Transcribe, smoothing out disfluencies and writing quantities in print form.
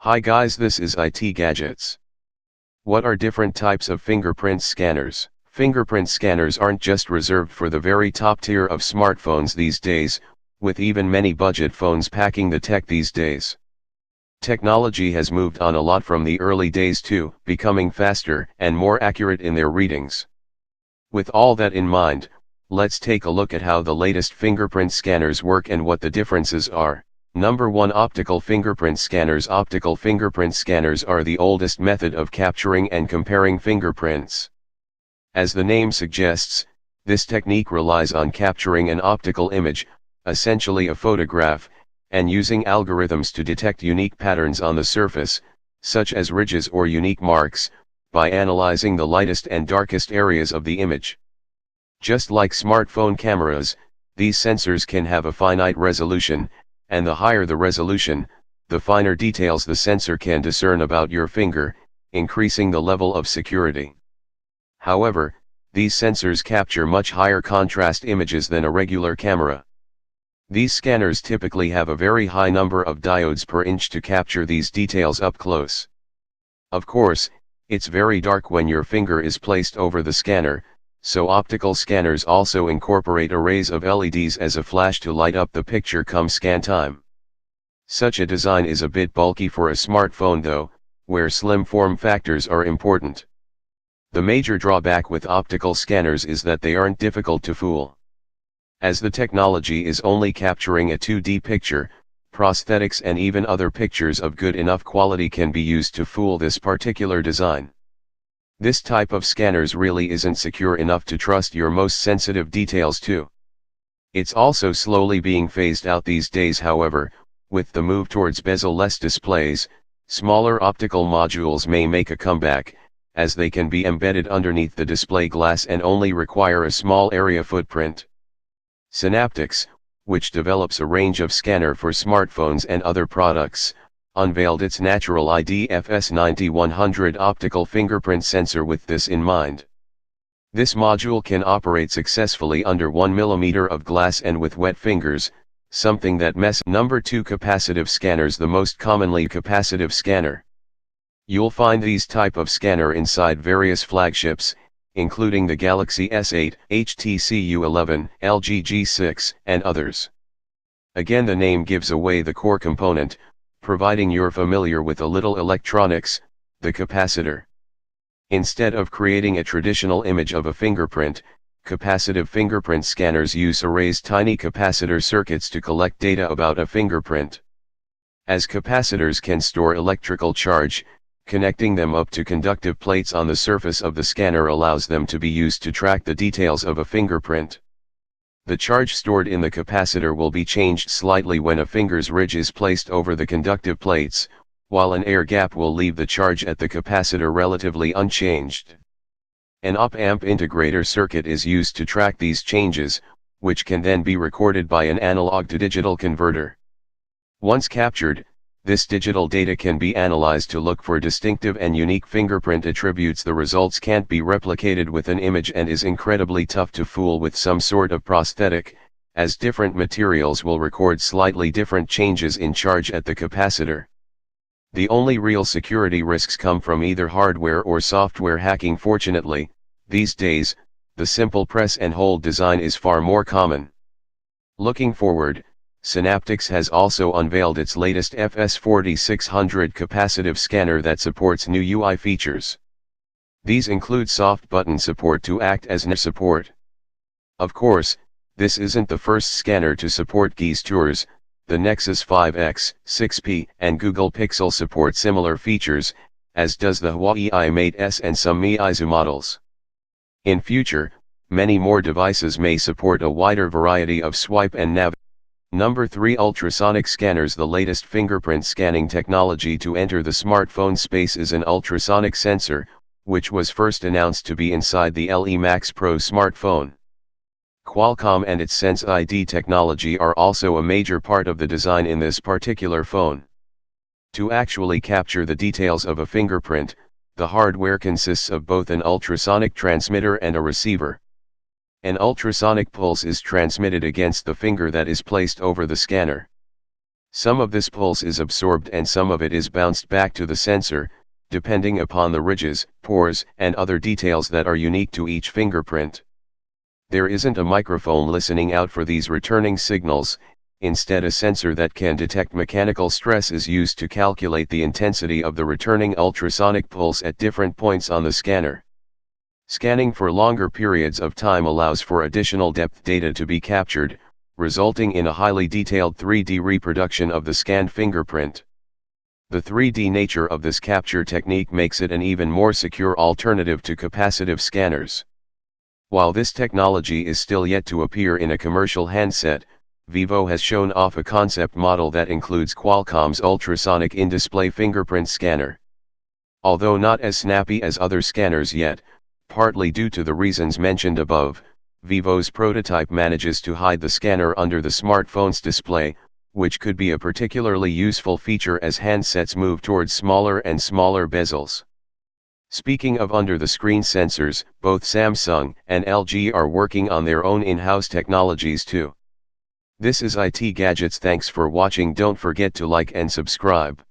Hi guys, this is IT Gadgets. What are different types of fingerprint scanners? Fingerprint scanners aren't just reserved for the very top tier of smartphones these days, with even many budget phones packing the tech these days. Technology has moved on a lot from the early days too, becoming faster and more accurate in their readings. With all that in mind, let's take a look at how the latest fingerprint scanners work and what the differences are. Number 1. Optical fingerprint scanners. Optical fingerprint scanners are the oldest method of capturing and comparing fingerprints. As the name suggests, this technique relies on capturing an optical image, essentially a photograph, and using algorithms to detect unique patterns on the surface, such as ridges or unique marks, by analyzing the lightest and darkest areas of the image. Just like smartphone cameras, these sensors can have a finite resolution, and the higher the resolution, the finer details the sensor can discern about your finger, increasing the level of security. However, these sensors capture much higher contrast images than a regular camera. These scanners typically have a very high number of diodes per inch to capture these details up close. Of course, it's very dark when your finger is placed over the scanner, so optical scanners also incorporate arrays of LEDs as a flash to light up the picture come scan time. Such a design is a bit bulky for a smartphone though, where slim form factors are important. The major drawback with optical scanners is that they aren't difficult to fool. As the technology is only capturing a 2D picture, prosthetics and even other pictures of good enough quality can be used to fool this particular design. This type of scanners really isn't secure enough to trust your most sensitive details to. It's also slowly being phased out these days. However, with the move towards bezel-less displays, smaller optical modules may make a comeback, as they can be embedded underneath the display glass and only require a small area footprint. Synaptics, which develops a range of scanner for smartphones and other products, unveiled its Natural ID FS9100 optical fingerprint sensor with this in mind. This module can operate successfully under 1 mm of glass and with wet fingers, something that messes. Number 2. Capacitive scanners. The most commonly capacitive scanner. You'll find these type of scanner inside various flagships, including the Galaxy S8, HTC U11, LG G6, and others. Again, the name gives away the core component, providing you're familiar with a little electronics, the capacitor. Instead of creating a traditional image of a fingerprint, capacitive fingerprint scanners use arrays tiny capacitor circuits to collect data about a fingerprint. As capacitors can store electrical charge, connecting them up to conductive plates on the surface of the scanner allows them to be used to track the details of a fingerprint. The charge stored in the capacitor will be changed slightly when a finger's ridge is placed over the conductive plates, while an air gap will leave the charge at the capacitor relatively unchanged. An op-amp integrator circuit is used to track these changes, which can then be recorded by an analog to digital converter. Once captured, this digital data can be analyzed to look for distinctive and unique fingerprint attributes. The results can't be replicated with an image and is incredibly tough to fool with some sort of prosthetic, as different materials will record slightly different changes in charge at the capacitor. The only real security risks come from either hardware or software hacking. Fortunately, these days, the simple press and hold design is far more common. Looking forward, Synaptics has also unveiled its latest FS4600 capacitive scanner that supports new UI features. These include soft button support to act as NIR support. Of course, this isn't the first scanner to support gestures. The Nexus 5X, 6P, and Google Pixel support similar features, as does the Huawei Mate S and some Meizu models. In future, many more devices may support a wider variety of swipe and navigation. Number 3. Ultrasonic scanners. The latest fingerprint scanning technology to enter the smartphone space is an ultrasonic sensor, which was first announced to be inside the LE Max Pro smartphone. Qualcomm and its Sense ID technology are also a major part of the design in this particular phone. To actually capture the details of a fingerprint, the hardware consists of both an ultrasonic transmitter and a receiver. An ultrasonic pulse is transmitted against the finger that is placed over the scanner. Some of this pulse is absorbed and some of it is bounced back to the sensor, depending upon the ridges, pores, and other details that are unique to each fingerprint. There isn't a microphone listening out for these returning signals, instead a sensor that can detect mechanical stress is used to calculate the intensity of the returning ultrasonic pulse at different points on the scanner. Scanning for longer periods of time allows for additional depth data to be captured, resulting in a highly detailed 3D reproduction of the scanned fingerprint. The 3D nature of this capture technique makes it an even more secure alternative to capacitive scanners. While this technology is still yet to appear in a commercial handset, Vivo has shown off a concept model that includes Qualcomm's ultrasonic in-display fingerprint scanner. Although not as snappy as other scanners yet, partly due to the reasons mentioned above, Vivo's prototype manages to hide the scanner under the smartphone's display, which could be a particularly useful feature as handsets move towards smaller and smaller bezels. Speaking of under-the-screen sensors, both Samsung and LG are working on their own in-house technologies too. This is IT Gadgets. Thanks for watching. Don't forget to like and subscribe.